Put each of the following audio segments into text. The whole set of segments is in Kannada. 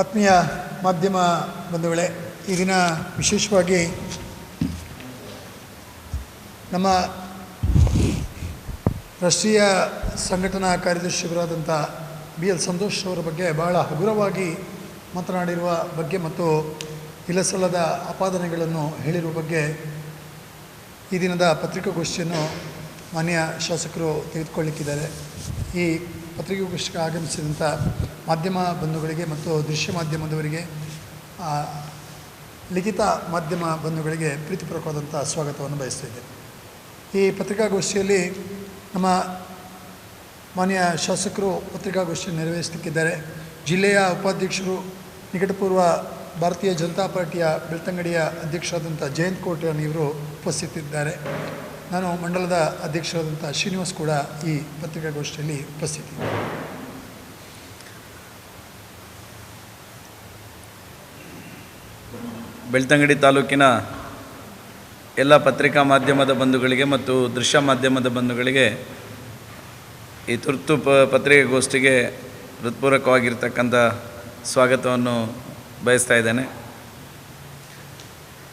ಆತ್ಮೀಯ ಮಾಧ್ಯಮ ಬಂಧುಗಳೇ, ಈ ದಿನ ವಿಶೇಷವಾಗಿ ನಮ್ಮ ರಾಷ್ಟ್ರೀಯ ಸಂಘಟನಾ ಕಾರ್ಯದರ್ಶಿಯವರಾದಂಥ BL ಸಂತೋಷ್ ಅವರ ಬಗ್ಗೆ ಬಹಳ ಹಗುರವಾಗಿ ಮಾತನಾಡಿರುವ ಬಗ್ಗೆ ಮತ್ತು ಇಲ್ಲಸಲ್ಲದ ಆಪಾದನೆಗಳನ್ನು ಹೇಳಿರುವ ಬಗ್ಗೆ ಈ ದಿನದ ಪತ್ರಿಕಾಗೋಷ್ಠಿಯನ್ನು ಮಾನ್ಯ ಶಾಸಕರು ತೆಗೆದುಕೊಳ್ಳಿಕ್ಕಿದ್ದಾರೆ. ಈ ಪತ್ರಿಕಾಗೋಷ್ಠಿಗೆ ಆಗಮಿಸಿದಂಥ ಮಾಧ್ಯಮ ಬಂಧುಗಳಿಗೆ ಮತ್ತು ದೃಶ್ಯ ಮಾಧ್ಯಮದವರಿಗೆ, ಲಿಖಿತ ಮಾಧ್ಯಮ ಬಂಧುಗಳಿಗೆ ಪ್ರೀತಿಪೂರ್ವಕವಾದಂಥ ಸ್ವಾಗತವನ್ನು ಬಯಸ್ತಿದ್ದೇನೆ. ಈ ಪತ್ರಿಕಾಗೋಷ್ಠಿಯಲ್ಲಿ ನಮ್ಮ ಮಾನ್ಯ ಶಾಸಕರು ಪತ್ರಿಕಾಗೋಷ್ಠಿಯನ್ನು ನೆರವೇರಿಸಲಿಕ್ಕಿದ್ದಾರೆ. ಜಿಲ್ಲೆಯ ಉಪಾಧ್ಯಕ್ಷರು, ನಿಕಟಪೂರ್ವ ಭಾರತೀಯ ಜನತಾ ಪಾರ್ಟಿಯ ಬೆಳ್ತಂಗಡಿಯ ಅಧ್ಯಕ್ಷರಾದಂಥ ಜಯಂತ್ ಕೋಟ್ಯಾನ್ ಇವರು ಉಪಸ್ಥಿತಿದ್ದಾರೆ. ನಾನು ಮಂಡಲದ ಅಧ್ಯಕ್ಷರಾದಂಥ ಶ್ರೀನಿವಾಸ್ ಕೂಡ ಈ ಪತ್ರಿಕಾಗೋಷ್ಠಿಯಲ್ಲಿ ಉಪಸ್ಥಿತಿದ್ದೆ. ಬೆಳ್ತಂಗಡಿ ತಾಲೂಕಿನ ಎಲ್ಲ ಪತ್ರಿಕಾ ಮಾಧ್ಯಮದ ಬಂಧುಗಳಿಗೆ ಮತ್ತು ದೃಶ್ಯ ಮಾಧ್ಯಮದ ಬಂಧುಗಳಿಗೆ ಈ ತುರ್ತು ಪತ್ರಿಕಾಗೋಷ್ಠಿಗೆ ಹೃತ್ಪೂರ್ವಕವಾಗಿರ್ತಕ್ಕಂಥ ಸ್ವಾಗತವನ್ನು ಬಯಸ್ತಾ ಇದ್ದೇನೆ.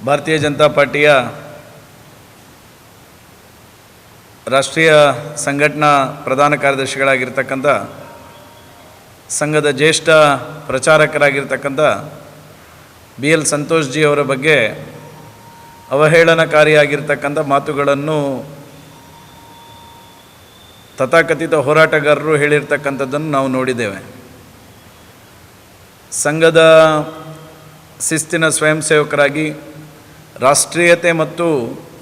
ಭಾರತೀಯ ಜನತಾ ಪಾರ್ಟಿಯ ರಾಷ್ಟ್ರೀಯ ಸಂಘಟನಾ ಪ್ರಧಾನ ಕಾರ್ಯದರ್ಶಿಗಳಾಗಿರ್ತಕ್ಕಂಥ ಸಂಘದ ಜ್ಯೇಷ್ಠ ಪ್ರಚಾರಕರಾಗಿರ್ತಕ್ಕಂಥ BL ಸಂತೋಷ್ ಜಿ ಅವರ ಬಗ್ಗೆ ಅವಹೇಳನಕಾರಿಯಾಗಿರ್ತಕ್ಕಂಥ ಮಾತುಗಳನ್ನು ತಥಾಕಥಿತ ಹೋರಾಟಗಾರರು ಹೇಳಿರ್ತಕ್ಕಂಥದ್ದನ್ನು ನಾವು ನೋಡಿದ್ದೇವೆ. ಸಂಘದ ಶಿಸ್ತಿನ ಸ್ವಯಂ ಸೇವಕರಾಗಿ ರಾಷ್ಟ್ರೀಯತೆ ಮತ್ತು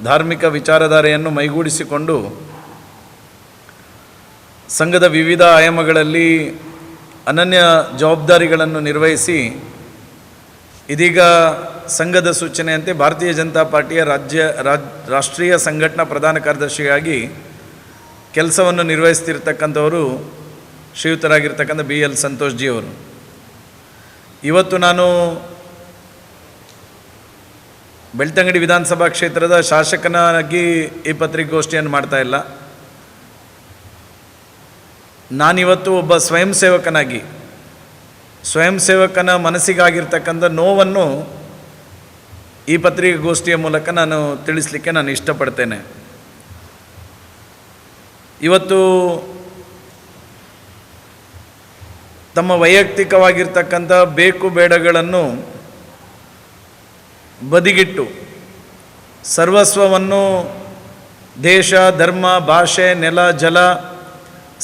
ಧಾರ್ಮಿಕ ವಿಚಾರಧಾರೆಯನ್ನು ಮೈಗೂಡಿಸಿಕೊಂಡು ಸಂಘದ ವಿವಿಧ ಆಯಾಮಗಳಲ್ಲಿ ಅನನ್ಯ ಜವಾಬ್ದಾರಿಗಳನ್ನು ನಿರ್ವಹಿಸಿ ಇದೀಗ ಸಂಘದ ಸೂಚನೆಯಂತೆ ಭಾರತೀಯ ಜನತಾ ಪಾರ್ಟಿಯ ರಾಷ್ಟ್ರೀಯ ಸಂಘಟನಾ ಪ್ರಧಾನ ಕಾರ್ಯದರ್ಶಿಯಾಗಿ ಕೆಲಸವನ್ನು ನಿರ್ವಹಿಸ್ತಿರ್ತಕ್ಕಂಥವರು ಶ್ರೀಯುತರಾಗಿರ್ತಕ್ಕಂಥ BL ಸಂತೋಷ್ ಜಿ ಅವರು. ಇವತ್ತು ನಾನು ಬೆಳ್ತಂಗಡಿ ವಿಧಾನಸಭಾ ಕ್ಷೇತ್ರದ ಶಾಸಕನಾಗಿ ಈ ಪತ್ರಿಕಾಗೋಷ್ಠಿಯನ್ನು ಮಾಡ್ತಾ ಇಲ್ಲ. ನಾನಿವತ್ತು ಒಬ್ಬ ಸ್ವಯಂ ಸೇವಕನ ಮನಸ್ಸಿಗಾಗಿರ್ತಕ್ಕಂಥ ನೋವನ್ನು ಈ ಪತ್ರಿಕಾಗೋಷ್ಠಿಯ ಮೂಲಕ ನಾನು ತಿಳಿಸಲಿಕ್ಕೆ ನಾನು ಇಷ್ಟಪಡ್ತೇನೆ. ಇವತ್ತು ತಮ್ಮ ವೈಯಕ್ತಿಕವಾಗಿರ್ತಕ್ಕಂಥ ಬೇಕು ಬೇಡಗಳನ್ನು ಬದಿಗಿಟ್ಟು ಸರ್ವಸ್ವವನ್ನು ದೇಶ, ಧರ್ಮ, ಭಾಷೆ, ನೆಲ, ಜಲ,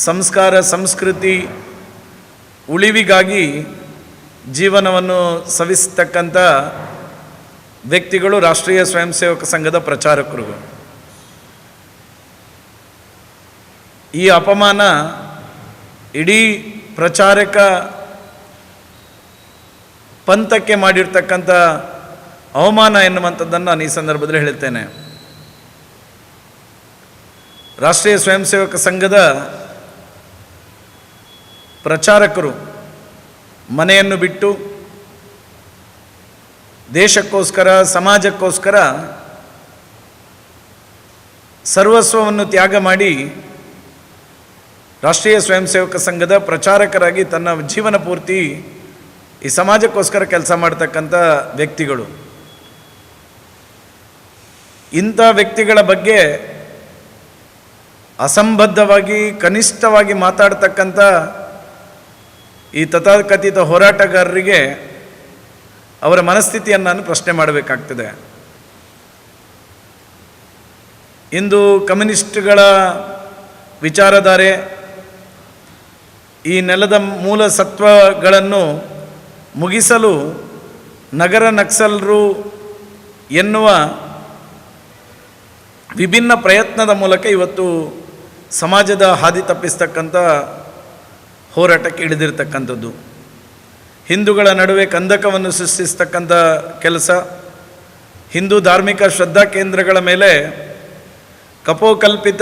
ಸಂಸ್ಕಾರ, ಸಂಸ್ಕೃತಿ ಉಳಿವಿಗಾಗಿ ಜೀವನವನ್ನು ಸವಿಸ್ತಕ್ಕಂಥ ವ್ಯಕ್ತಿಗಳು ರಾಷ್ಟ್ರೀಯ ಸ್ವಯಂ ಸೇವಕ ಸಂಘದ ಪ್ರಚಾರಕರು. ಈ ಅಪಮಾನ ಇಡೀ ಪ್ರಚಾರಕ ಪಂಥಕ್ಕೆ ಮಾಡಿರ್ತಕ್ಕಂಥ ಅವಮಾನ ಎನ್ನುವಂಥದ್ದನ್ನು ನಾನು ಈ ಸಂದರ್ಭದಲ್ಲಿ ಹೇಳುತ್ತೇನೆ. ರಾಷ್ಟ್ರೀಯ ಸ್ವಯಂ ಸೇವಕ ಸಂಘದ ಪ್ರಚಾರಕರು ಮನೆಯನ್ನು ಬಿಟ್ಟು ದೇಶಕ್ಕೋಸ್ಕರ, ಸಮಾಜಕ್ಕೋಸ್ಕರ ಸರ್ವಸ್ವವನ್ನು ತ್ಯಾಗ ಮಾಡಿ ರಾಷ್ಟ್ರೀಯ ಸ್ವಯಂ ಸೇವಕ ಸಂಘದ ಪ್ರಚಾರಕರಾಗಿ ತನ್ನ ಜೀವನ ಪೂರ್ತಿ ಈ ಸಮಾಜಕ್ಕೋಸ್ಕರ ಕೆಲಸ ಮಾಡ್ತಕ್ಕಂಥ ವ್ಯಕ್ತಿಗಳು. ಇಂಥ ವ್ಯಕ್ತಿಗಳ ಬಗ್ಗೆ ಅಸಂಬದ್ಧವಾಗಿ, ಕನಿಷ್ಠವಾಗಿ ಮಾತಾಡ್ತಕ್ಕಂಥ ಈ ತಥಾಕಥಿತ ಹೋರಾಟಗಾರರಿಗೆ ಅವರ ಮನಸ್ಥಿತಿಯನ್ನು ನಾನು ಪ್ರಶ್ನೆ ಮಾಡಬೇಕಾಗ್ತದೆ. ಇಂದು ಕಮ್ಯುನಿಸ್ಟ್ಗಳ ವಿಚಾರಧಾರೆ, ಈ ನೆಲದ ಮೂಲ ಸತ್ವಗಳನ್ನು ಮುಗಿಸಲು ನಗರ ನಕ್ಸಲರು ಎನ್ನುವ ವಿಭಿನ್ನ ಪ್ರಯತ್ನದ ಮೂಲಕ ಇವತ್ತು ಸಮಾಜದ ಹಾದಿ ತಪ್ಪಿಸ್ತಕ್ಕಂಥ ಹೋರಾಟಕ್ಕೆ ಇಳಿದಿರ್ತಕ್ಕಂಥದ್ದು, ಹಿಂದೂಗಳ ನಡುವೆ ಕಂದಕವನ್ನು ಸೃಷ್ಟಿಸ್ತಕ್ಕಂಥ ಕೆಲಸ, ಹಿಂದೂ ಧಾರ್ಮಿಕ ಶ್ರದ್ಧಾ ಕೇಂದ್ರಗಳ ಮೇಲೆ ಕಪೋಕಲ್ಪಿತ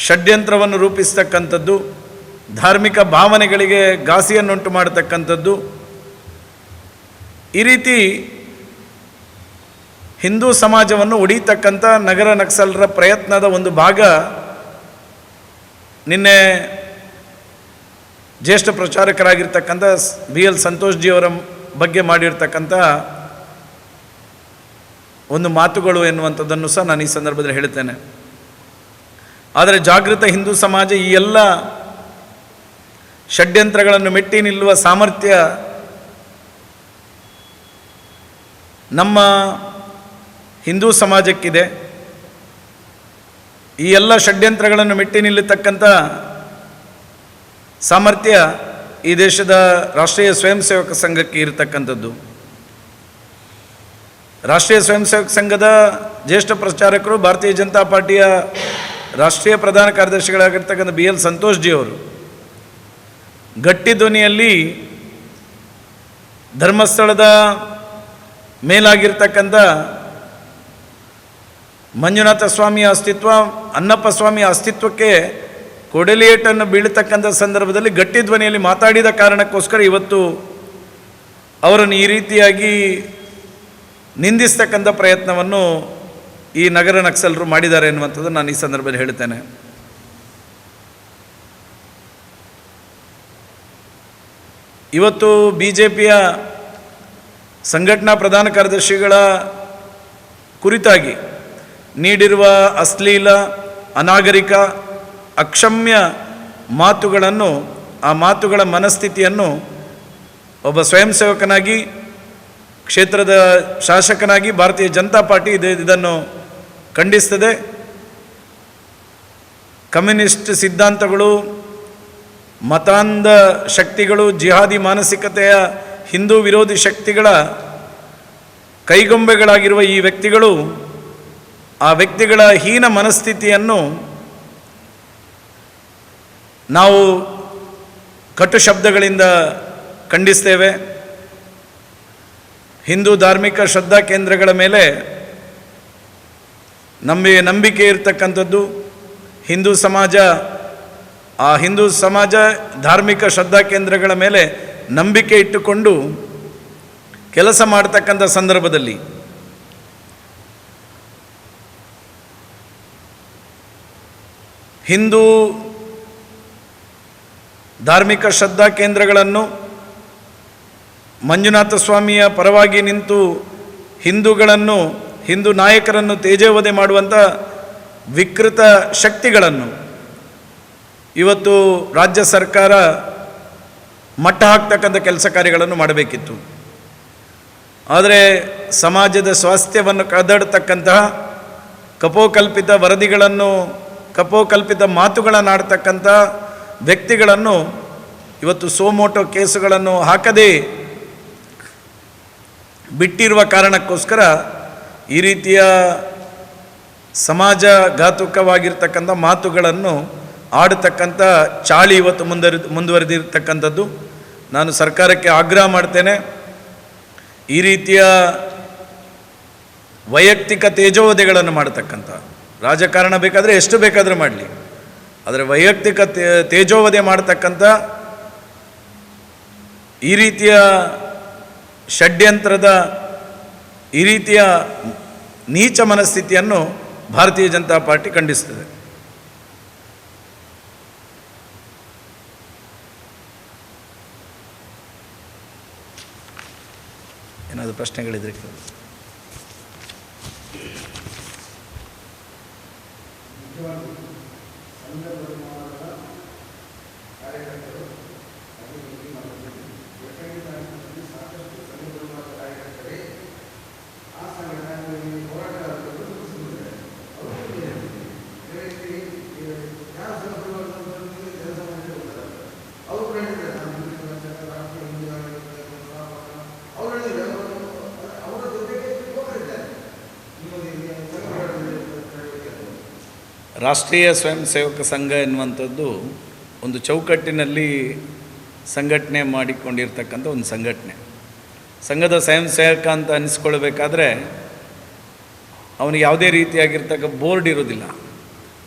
ಷಡ್ಯಂತ್ರವನ್ನು ರೂಪಿಸ್ತಕ್ಕಂಥದ್ದು, ಧಾರ್ಮಿಕ ಭಾವನೆಗಳಿಗೆ ಘಾಸಿಯನ್ನುಂಟು ಮಾಡತಕ್ಕಂಥದ್ದು, ಈ ರೀತಿ ಹಿಂದೂ ಸಮಾಜವನ್ನು ಒಡಿತಕ್ಕಂಥ ನಗರ ನಕ್ಸಲರ ಪ್ರಯತ್ನದ ಒಂದು ಭಾಗ ನಿನ್ನೆ ಜ್ಯೇಷ್ಠ ಪ್ರಚಾರಕರಾಗಿರ್ತಕ್ಕಂಥ BL ಸಂತೋಷ್ ಜಿಯವರ ಬಗ್ಗೆ ಮಾಡಿರ್ತಕ್ಕಂಥ ಒಂದು ಮಾತುಗಳು ಎನ್ನುವಂಥದ್ದನ್ನು ಸಹ ನಾನು ಈ ಸಂದರ್ಭದಲ್ಲಿ ಹೇಳ್ತೇನೆ. ಆದರೆ ಜಾಗೃತ ಹಿಂದೂ ಸಮಾಜ ಈ ಎಲ್ಲ ಷಡ್ಯಂತ್ರಗಳನ್ನು ಮೆಟ್ಟಿ ನಿಲ್ಲುವ ಸಾಮರ್ಥ್ಯ ನಮ್ಮ ಹಿಂದೂ ಸಮಾಜಕ್ಕಿದೆ. ಈ ಎಲ್ಲ ಷಡ್ಯಂತ್ರಗಳನ್ನು ಮೆಟ್ಟಿ ನಿಲ್ಲತಕ್ಕಂಥ ಸಾಮರ್ಥ್ಯ ಈ ದೇಶದ ರಾಷ್ಟ್ರೀಯ ಸ್ವಯಂ ಸೇವಕ ಸಂಘಕ್ಕೆ ಇರತಕ್ಕಂಥದ್ದು. ರಾಷ್ಟ್ರೀಯ ಸ್ವಯಂ ಸೇವಕ ಸಂಘದ ಜ್ಯೇಷ್ಠ ಪ್ರಚಾರಕರು ಭಾರತೀಯ ಜನತಾ ಪಾರ್ಟಿಯ ರಾಷ್ಟ್ರೀಯ ಪ್ರಧಾನ ಕಾರ್ಯದರ್ಶಿಗಳಾಗಿರ್ತಕ್ಕಂಥ BL ಸಂತೋಷ್ ಜಿಯವರು ಗಟ್ಟಿ ಧ್ವನಿಯಲ್ಲಿ ಧರ್ಮಸ್ಥಳದ ಮೇಲಾಗಿರ್ತಕ್ಕಂಥ ಮಂಜುನಾಥ ಸ್ವಾಮಿಯ ಅಸ್ತಿತ್ವ, ಅನ್ನಪ್ಪ ಸ್ವಾಮಿಯ ಅಸ್ತಿತ್ವಕ್ಕೆ ಕೊಡಲಿಯೇಟನ್ನು ಬೀಳತಕ್ಕಂಥ ಸಂದರ್ಭದಲ್ಲಿ ಗಟ್ಟಿ ಧ್ವನಿಯಲ್ಲಿ ಮಾತಾಡಿದ ಕಾರಣಕ್ಕೋಸ್ಕರ ಇವತ್ತು ಅವರನ್ನು ಈ ರೀತಿಯಾಗಿ ನಿಂದಿಸ್ತಕ್ಕಂಥ ಪ್ರಯತ್ನವನ್ನು ಈ ನಗರ ನಕ್ಸಲರು ಮಾಡಿದ್ದಾರೆ ಎನ್ನುವಂಥದ್ದು ನಾನು ಈ ಸಂದರ್ಭದಲ್ಲಿ ಹೇಳ್ತೇನೆ. ಇವತ್ತು BJPಯ ಸಂಘಟನಾ ಪ್ರಧಾನ ಕಾರ್ಯದರ್ಶಿಗಳ ಕುರಿತಾಗಿ ನೀಡಿರುವ ಅಶ್ಲೀಲ, ಅನಾಗರಿಕ, ಅಕ್ಷಮ್ಯ ಮಾತುಗಳನ್ನು, ಆ ಮಾತುಗಳ ಮನಸ್ಥಿತಿಯನ್ನು ಒಬ್ಬ ಸ್ವಯಂ ಸೇವಕನಾಗಿ, ಕ್ಷೇತ್ರದ ಶಾಸಕನಾಗಿ ಭಾರತೀಯ ಜನತಾ ಪಾರ್ಟಿ ಇದನ್ನು ಖಂಡಿಸ್ತದೆ. ಕಮ್ಯುನಿಸ್ಟ್ ಸಿದ್ಧಾಂತಗಳು, ಮತಾಂಧ ಶಕ್ತಿಗಳು, ಜಿಹಾದಿ ಮಾನಸಿಕತೆಯ ಹಿಂದೂ ವಿರೋಧಿ ಶಕ್ತಿಗಳ ಕೈಗೊಂಬೆಗಳಾಗಿರುವ ಈ ವ್ಯಕ್ತಿಗಳು ಆ ವ್ಯಕ್ತಿಗಳ ಹೀನ ಮನಸ್ಥಿತಿಯನ್ನು ನಾವು ಕಟು ಶಬ್ದಗಳಿಂದ ಖಂಡಿಸ್ತೇವೆ. ಹಿಂದೂ ಧಾರ್ಮಿಕ ಶ್ರದ್ಧಾ ಕೇಂದ್ರಗಳ ಮೇಲೆ ನಂಬಿಕೆ ಇರತಕ್ಕಂಥದ್ದು ಹಿಂದೂ ಸಮಾಜ. ಆ ಹಿಂದೂ ಸಮಾಜ ಧಾರ್ಮಿಕ ಶ್ರದ್ಧಾ ಕೇಂದ್ರಗಳ ಮೇಲೆ ನಂಬಿಕೆ ಇಟ್ಟುಕೊಂಡು ಕೆಲಸ ಮಾಡತಕ್ಕಂಥ ಸಂದರ್ಭದಲ್ಲಿ ಹಿಂದೂ ಧಾರ್ಮಿಕ ಶ್ರದ್ಧಾ ಕೇಂದ್ರಗಳನ್ನು ಮಂಜುನಾಥ ಸ್ವಾಮಿಯ ಪರವಾಗಿ ನಿಂತು ಹಿಂದೂಗಳನ್ನು, ಹಿಂದೂ ನಾಯಕರನ್ನು ತೇಜೋವಧೆ ಮಾಡುವಂಥ ವಿಕೃತ ಶಕ್ತಿಗಳನ್ನು ಇವತ್ತು ರಾಜ್ಯ ಸರ್ಕಾರ ಮಟ್ಟ ಹಾಕ್ತಕ್ಕಂಥ ಕೆಲಸ ಕಾರ್ಯಗಳನ್ನು ಮಾಡಬೇಕಿತ್ತು. ಆದರೆ ಸಮಾಜದ ಸ್ವಾಸ್ಥ್ಯವನ್ನು ಕದಡ್ತಕ್ಕಂತಹ ಕಪೋಕಲ್ಪಿತ ವರದಿಗಳನ್ನು, ಕಪೋಕಲ್ಪಿತ ಮಾತುಗಳನ್ನಾಡ್ತಕ್ಕಂಥ ವ್ಯಕ್ತಿಗಳನ್ನು ಇವತ್ತು ಸೋಮೋಟೋ ಕೇಸುಗಳನ್ನು ಹಾಕದೇ ಬಿಟ್ಟಿರುವ ಕಾರಣಕ್ಕೋಸ್ಕರ ಈ ರೀತಿಯ ಸಮಾಜಘಾತುಕವಾಗಿರ್ತಕ್ಕಂಥ ಮಾತುಗಳನ್ನು ಆಡತಕ್ಕಂಥ ಚಾಳಿ ಇವತ್ತು ಮುಂದುವರೆದಿರ್ತಕ್ಕಂಥದ್ದು. ನಾನು ಸರ್ಕಾರಕ್ಕೆ ಆಗ್ರಹ ಮಾಡ್ತೇನೆ, ಈ ರೀತಿಯ ವೈಯಕ್ತಿಕ ತೇಜೋವಧೆಗಳನ್ನು ಮಾಡತಕ್ಕಂಥ ರಾಜಕಾರಣ ಬೇಕಾದರೆ ಎಷ್ಟು ಬೇಕಾದರೂ ಮಾಡಲಿ, ಆದರೆ ವೈಯಕ್ತಿಕ ತೇಜೋವಧೆ ಮಾಡತಕ್ಕಂಥ ಈ ರೀತಿಯ ಷಡ್ಯಂತ್ರದ, ಈ ರೀತಿಯ ನೀಚ ಮನಸ್ಥಿತಿಯನ್ನು ಭಾರತೀಯ ಜನತಾ ಪಾರ್ಟಿ ಖಂಡಿಸ್ತದೆ. ಏನಾದರೂ ಪ್ರಶ್ನೆಗಳಿದ್ರೆ ಕೇಳಿ. ರಾಷ್ಟ್ರೀಯ ಸ್ವಯಂ ಸೇವಕ ಸಂಘ ಎನ್ನುವಂಥದ್ದು ಒಂದು ಚೌಕಟ್ಟಿನಲ್ಲಿ ಸಂಘಟನೆ ಮಾಡಿಕೊಂಡಿರ್ತಕ್ಕಂಥ ಒಂದು ಸಂಘಟನೆ. ಸಂಘದ ಸ್ವಯಂ ಸೇವಕ ಅಂತ ಅನ್ನಿಸ್ಕೊಳ್ಬೇಕಾದ್ರೆ ಅವನಿಗೆ ಯಾವುದೇ ರೀತಿಯಾಗಿರ್ತಕ್ಕ ಬೋರ್ಡ್ ಇರೋದಿಲ್ಲ.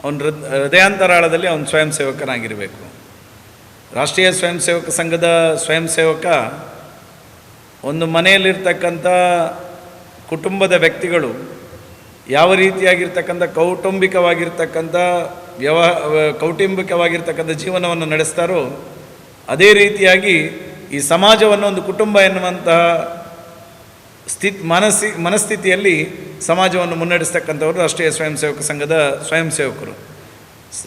ಅವನ ಹೃದಯಾಂತರಾಳದಲ್ಲಿ ಅವನು ಸ್ವಯಂ ಸೇವಕನಾಗಿರಬೇಕು. ರಾಷ್ಟ್ರೀಯ ಸ್ವಯಂ ಸೇವಕ ಸಂಘದ ಸ್ವಯಂ ಸೇವಕ ಒಂದು ಮನೆಯಲ್ಲಿರ್ತಕ್ಕಂಥ ಕುಟುಂಬದ ವ್ಯಕ್ತಿಗಳು ಯಾವ ರೀತಿಯಾಗಿರ್ತಕ್ಕಂಥ ಕೌಟುಂಬಿಕವಾಗಿರ್ತಕ್ಕಂಥ ಕೌಟುಂಬಿಕವಾಗಿರ್ತಕ್ಕಂಥ ಜೀವನವನ್ನು ನಡೆಸ್ತಾರೋ ಅದೇ ರೀತಿಯಾಗಿ ಈ ಸಮಾಜವನ್ನು ಒಂದು ಕುಟುಂಬ ಎನ್ನುವಂತಹ ಮನಸ್ಥಿತಿಯಲ್ಲಿ ಸಮಾಜವನ್ನು ಮುನ್ನಡೆಸ್ತಕ್ಕಂಥವರು ರಾಷ್ಟ್ರೀಯ ಸ್ವಯಂ ಸೇವಕ ಸಂಘದ ಸ್ವಯಂ ಸೇವಕರು.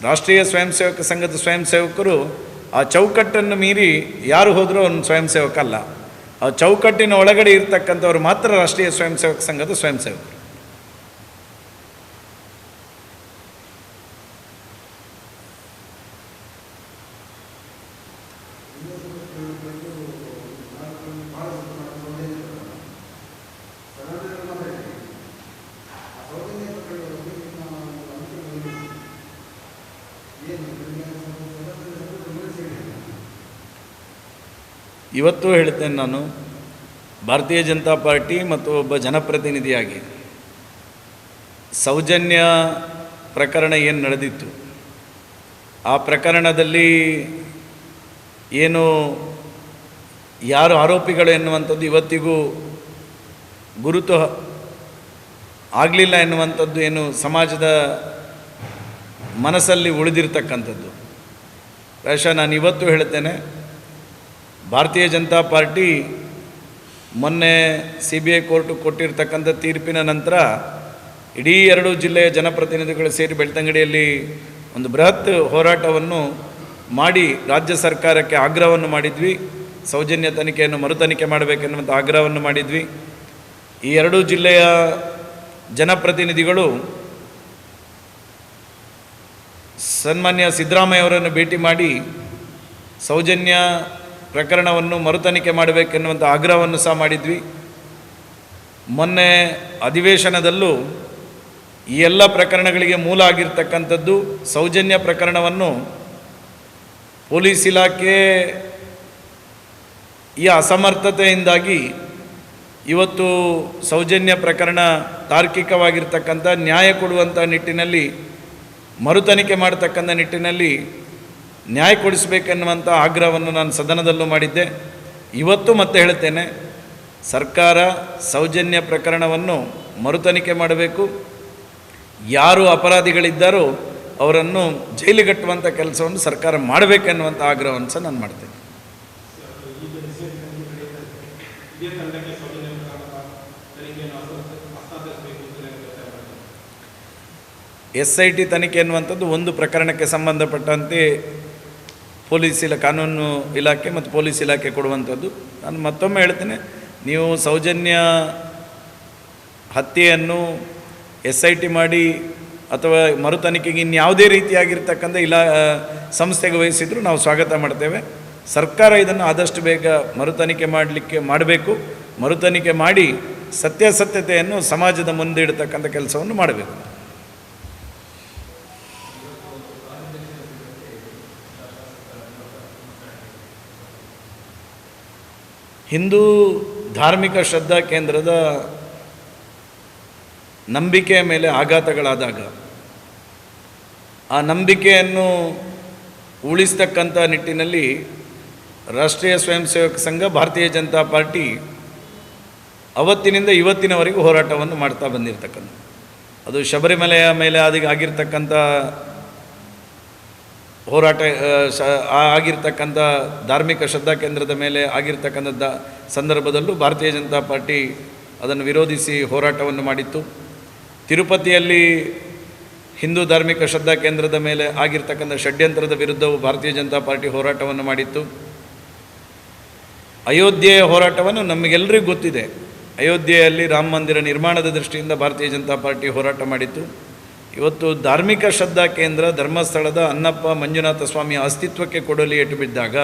ರಾಷ್ಟ್ರೀಯ ಸ್ವಯಂ ಸೇವಕ ಸಂಘದ ಸ್ವಯಂ ಸೇವಕರು ಆ ಚೌಕಟ್ಟನ್ನು ಮೀರಿ ಯಾರು ಹೋದರೂ ಅವನು ಸ್ವಯಂ ಸೇವಕ ಅಲ್ಲ. ಆ ಚೌಕಟ್ಟಿನ ಒಳಗಡೆ ಇರ್ತಕ್ಕಂಥವ್ರು ಮಾತ್ರ ರಾಷ್ಟ್ರೀಯ ಸ್ವಯಂ ಸೇವಕ ಸಂಘದ ಸ್ವಯಂ ಸೇವಕರು. ಇವತ್ತು ಹೇಳ್ತೇನೆ, ನಾನು ಭಾರತೀಯ ಜನತಾ ಪಾರ್ಟಿ ಮತ್ತು ಒಬ್ಬ ಜನಪ್ರತಿನಿಧಿಯಾಗಿ ಸೌಜನ್ಯ ಪ್ರಕರಣ ಏನು ನಡೆದಿತ್ತು, ಆ ಪ್ರಕರಣದಲ್ಲಿ ಏನು ಯಾರು ಆರೋಪಿಗಳು ಎನ್ನುವಂಥದ್ದು ಇವತ್ತಿಗೂ ಗುರುತು ಆಗಲಿಲ್ಲ ಎನ್ನುವಂಥದ್ದು ಏನು ಸಮಾಜದ ಮನಸ್ಸಲ್ಲಿ ಉಳಿದಿರ್ತಕ್ಕಂಥದ್ದು. ಪ್ರಾಯಶಃ ನಾನು ಇವತ್ತು ಹೇಳ್ತೇನೆ, ಭಾರತೀಯ ಜನತಾ ಪಾರ್ಟಿ ಮೊನ್ನೆ CBI ಕೋರ್ಟು ಕೊಟ್ಟಿರ್ತಕ್ಕಂಥ ತೀರ್ಪಿನ ನಂತರ ಇಡೀ 2 ಜಿಲ್ಲೆಯ ಜನಪ್ರತಿನಿಧಿಗಳು ಸೇರಿ ಬೆಳ್ತಂಗಡಿಯಲ್ಲಿ ಒಂದು ಬೃಹತ್ ಹೋರಾಟವನ್ನು ಮಾಡಿ ರಾಜ್ಯ ಸರ್ಕಾರಕ್ಕೆ ಆಗ್ರಹವನ್ನು ಮಾಡಿದ್ವಿ. ಸೌಜನ್ಯ ತನಿಖೆಯನ್ನು ಮರುತನಿಖೆ ಮಾಡಬೇಕೆನ್ನುವಂಥ ಆಗ್ರಹವನ್ನು ಮಾಡಿದ್ವಿ. ಈ 2 ಜಿಲ್ಲೆಯ ಜನಪ್ರತಿನಿಧಿಗಳು ಸನ್ಮಾನ್ಯ ಸಿದ್ದರಾಮಯ್ಯ ಅವರನ್ನು ಭೇಟಿ ಮಾಡಿ ಸೌಜನ್ಯ ಪ್ರಕರಣವನ್ನು ಮರುತನಿಖೆ ಮಾಡಬೇಕೆನ್ನುವಂಥ ಆಗ್ರಹವನ್ನು ಸಹ ಮಾಡಿದ್ವಿ. ಮೊನ್ನೆ ಅಧಿವೇಶನದಲ್ಲೂ ಈ ಎಲ್ಲ ಪ್ರಕರಣಗಳಿಗೆ ಮೂಲ ಆಗಿರ್ತಕ್ಕಂಥದ್ದು ಸೌಜನ್ಯ ಪ್ರಕರಣವನ್ನು ಪೊಲೀಸ್ ಇಲಾಖೆ ಈ ಅಸಮರ್ಥತೆಯಿಂದಾಗಿ ಇವತ್ತು ಸೌಜನ್ಯ ಪ್ರಕರಣ ತಾರ್ಕಿಕವಾಗಿರ್ತಕ್ಕಂಥ ನ್ಯಾಯ ಕೊಡುವಂಥ ನಿಟ್ಟಿನಲ್ಲಿ, ಮರುತನಿಖೆ ಮಾಡತಕ್ಕಂಥ ನಿಟ್ಟಿನಲ್ಲಿ ನ್ಯಾಯ ಕೊಡಿಸಬೇಕೆನ್ನುವಂಥ ಆಗ್ರಹವನ್ನು ನಾನು ಸದನದಲ್ಲೂ ಮಾಡಿದ್ದೆ. ಇವತ್ತು ಮತ್ತೆ ಹೇಳ್ತೇನೆ, ಸರ್ಕಾರ ಸೌಜನ್ಯ ಪ್ರಕರಣವನ್ನು ಮರುತನಿಖೆ ಮಾಡಬೇಕು. ಯಾರು ಅಪರಾಧಿಗಳಿದ್ದಾರೋ ಅವರನ್ನು ಜೈಲಿಗಟ್ಟುವಂಥ ಕೆಲಸವನ್ನು ಸರ್ಕಾರ ಮಾಡಬೇಕೆನ್ನುವಂಥ ಆಗ್ರಹವನ್ನು ಸಹ ನಾನು ಮಾಡ್ತೇನೆ. SIT ತನಿಖೆ ಎನ್ನುವಂಥದ್ದು ಒಂದು ಪ್ರಕರಣಕ್ಕೆ ಸಂಬಂಧಪಟ್ಟಂತೆ ಕಾನೂನು ಇಲಾಖೆ ಮತ್ತು ಪೊಲೀಸ್ ಇಲಾಖೆ ಕೊಡುವಂಥದ್ದು. ನಾನು ಮತ್ತೊಮ್ಮೆ ಹೇಳ್ತೇನೆ, ನೀವು ಸೌಜನ್ಯ ಹತ್ಯೆಯನ್ನು SIT ಮಾಡಿ ಅಥವಾ ಮರುತನಿಖೆಗೆ ಇನ್ಯಾವುದೇ ರೀತಿಯಾಗಿರ್ತಕ್ಕಂಥ ಸಂಸ್ಥೆಗೆ ವಹಿಸಿದರೂ ನಾವು ಸ್ವಾಗತ ಮಾಡ್ತೇವೆ. ಸರ್ಕಾರ ಇದನ್ನು ಆದಷ್ಟು ಬೇಗ ಮರುತನಿಖೆ ಮಾಡಬೇಕು. ಮರುತನಿಖೆ ಮಾಡಿ ಸತ್ಯಾಸತ್ಯತೆಯನ್ನು ಸಮಾಜದ ಮುಂದೆ ಇಡತಕ್ಕಂಥ ಕೆಲಸವನ್ನು ಮಾಡಬೇಕು. ಹಿಂದೂ ಧಾರ್ಮಿಕ ಶ್ರದ್ಧಾ ಕೇಂದ್ರದ ನಂಬಿಕೆಯ ಮೇಲೆ ಆಘಾತಗಳಾದಾಗ ಆ ನಂಬಿಕೆಯನ್ನು ಉಳಿಸ್ತಕ್ಕಂಥ ನಿಟ್ಟಿನಲ್ಲಿ ರಾಷ್ಟ್ರೀಯ ಸ್ವಯಂ ಸೇವಕ ಸಂಘ, ಭಾರತೀಯ ಜನತಾ ಪಾರ್ಟಿ ಅವತ್ತಿನಿಂದ ಇವತ್ತಿನವರೆಗೂ ಹೋರಾಟವನ್ನು ಮಾಡ್ತಾ ಬಂದಿರತಕ್ಕಂಥ, ಅದು ಶಬರಿಮಲೆಯ ಮೇಲೆ ಆಗಿರ್ತಕ್ಕಂಥ ಹೋರಾಟ ಆಗಿರ್ತಕ್ಕಂಥ ಧಾರ್ಮಿಕ ಶ್ರದ್ಧಾ ಕೇಂದ್ರದ ಮೇಲೆ ಆಗಿರ್ತಕ್ಕಂಥ ಸಂದರ್ಭದಲ್ಲೂ ಭಾರತೀಯ ಜನತಾ ಪಾರ್ಟಿ ಅದನ್ನು ವಿರೋಧಿಸಿ ಹೋರಾಟವನ್ನು ಮಾಡಿತ್ತು. ತಿರುಪತಿಯಲ್ಲಿ ಹಿಂದೂ ಧಾರ್ಮಿಕ ಶ್ರದ್ಧಾ ಕೇಂದ್ರದ ಮೇಲೆ ಆಗಿರ್ತಕ್ಕಂಥ ಷಡ್ಯಂತ್ರದ ವಿರುದ್ಧವೂ ಭಾರತೀಯ ಜನತಾ ಪಾರ್ಟಿ ಹೋರಾಟವನ್ನು ಮಾಡಿತ್ತು. ಅಯೋಧ್ಯೆಯ ಹೋರಾಟವನ್ನು ನಮಗೆಲ್ಲರಿಗೂ ಗೊತ್ತಿದೆ. ಅಯೋಧ್ಯೆಯಲ್ಲಿ ರಾಮ ಮಂದಿರ ನಿರ್ಮಾಣದ ದೃಷ್ಟಿಯಿಂದ ಭಾರತೀಯ ಜನತಾ ಪಾರ್ಟಿ ಹೋರಾಟ ಮಾಡಿತ್ತು. ಇವತ್ತು ಧಾರ್ಮಿಕ ಶ್ರದ್ಧಾ ಕೇಂದ್ರ ಧರ್ಮಸ್ಥಳದ ಅಣ್ಣಪ್ಪ ಮಂಜುನಾಥ ಸ್ವಾಮಿಯ ಅಸ್ತಿತ್ವಕ್ಕೆ ಕೊಡಲಿ ಏಟು ಬಿದ್ದಾಗ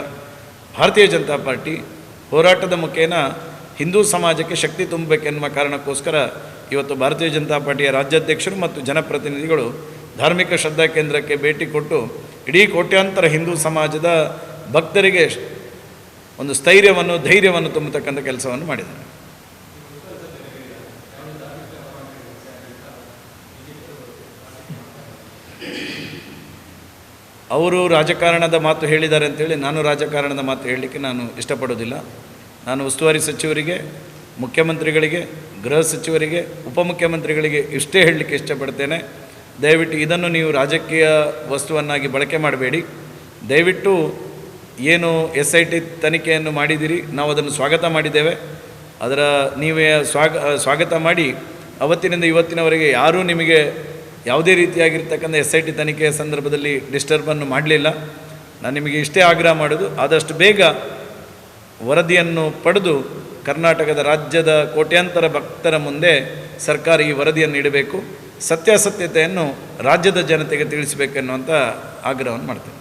ಭಾರತೀಯ ಜನತಾ ಪಾರ್ಟಿ ಹೋರಾಟದ ಮುಖೇನ ಹಿಂದೂ ಸಮಾಜಕ್ಕೆ ಶಕ್ತಿ ತುಂಬಬೇಕೆನ್ನುವ ಕಾರಣಕ್ಕೋಸ್ಕರ ಇವತ್ತು ಭಾರತೀಯ ಜನತಾ ಪಾರ್ಟಿಯ ರಾಜ್ಯಾಧ್ಯಕ್ಷರು ಮತ್ತು ಜನಪ್ರತಿನಿಧಿಗಳು ಧಾರ್ಮಿಕ ಶ್ರದ್ಧಾ ಕೇಂದ್ರಕ್ಕೆ ಭೇಟಿ ಕೊಟ್ಟು ಇಡೀ ಕೋಟ್ಯಾಂತರ ಹಿಂದೂ ಸಮಾಜದ ಭಕ್ತರಿಗೆ ಒಂದು ಸ್ಥೈರ್ಯವನ್ನು, ಧೈರ್ಯವನ್ನು ತುಂಬತಕ್ಕಂಥ ಕೆಲಸವನ್ನು ಮಾಡಿದ್ದಾರೆ. ಅವರು ರಾಜಕಾರಣದ ಮಾತು ಹೇಳಿದ್ದಾರೆ ಅಂತೇಳಿ ನಾನು ರಾಜಕಾರಣದ ಮಾತು ಹೇಳಲಿಕ್ಕೆ ನಾನು ಇಷ್ಟಪಡೋದಿಲ್ಲ. ನಾನು ಉಸ್ತುವಾರಿ ಸಚಿವರಿಗೆ, ಮುಖ್ಯಮಂತ್ರಿಗಳಿಗೆ, ಗೃಹ ಸಚಿವರಿಗೆ, ಉಪಮುಖ್ಯಮಂತ್ರಿಗಳಿಗೆ ಇಷ್ಟೇ ಹೇಳಲಿಕ್ಕೆ ಇಷ್ಟಪಡ್ತೇನೆ. ದಯವಿಟ್ಟು ಇದನ್ನು ನೀವು ರಾಜಕೀಯ ವಸ್ತುವನ್ನಾಗಿ ಬಳಕೆ ಮಾಡಬೇಡಿ. ದಯವಿಟ್ಟು ಏನು SIT ತನಿಖೆಯನ್ನು ಮಾಡಿದ್ದೀರಿ, ನಾವು ಅದನ್ನು ಸ್ವಾಗತ ಮಾಡಿದ್ದೇವೆ. ಅದರ ನೀವೇ ಸ್ವಾಗತ ಮಾಡಿ ಅವತ್ತಿನಿಂದ ಇವತ್ತಿನವರೆಗೆ ಯಾರೂ ನಿಮಗೆ ಯಾವುದೇ ರೀತಿಯಾಗಿರ್ತಕ್ಕಂಥ SIT ತನಿಖೆಯ ಸಂದರ್ಭದಲ್ಲಿ ಡಿಸ್ಟರ್ಬನ್ನು ಮಾಡಲಿಲ್ಲ. ನಾನು ನಿಮಗೆ ಇಷ್ಟೇ ಆಗ್ರಹ ಮಾಡೋದು, ಆದಷ್ಟು ಬೇಗ ವರದಿಯನ್ನು ಪಡೆದು ಕರ್ನಾಟಕದ ರಾಜ್ಯದ ಕೋಟ್ಯಾಂತರ ಭಕ್ತರ ಮುಂದೆ ಸರ್ಕಾರ ಈ ವರದಿಯನ್ನು ನೀಡಬೇಕು, ಸತ್ಯಾಸತ್ಯತೆಯನ್ನು ರಾಜ್ಯದ ಜನತೆಗೆ ತಿಳಿಸಬೇಕೆನ್ನುವಂಥ ಆಗ್ರಹವನ್ನು ಮಾಡ್ತೇನೆ.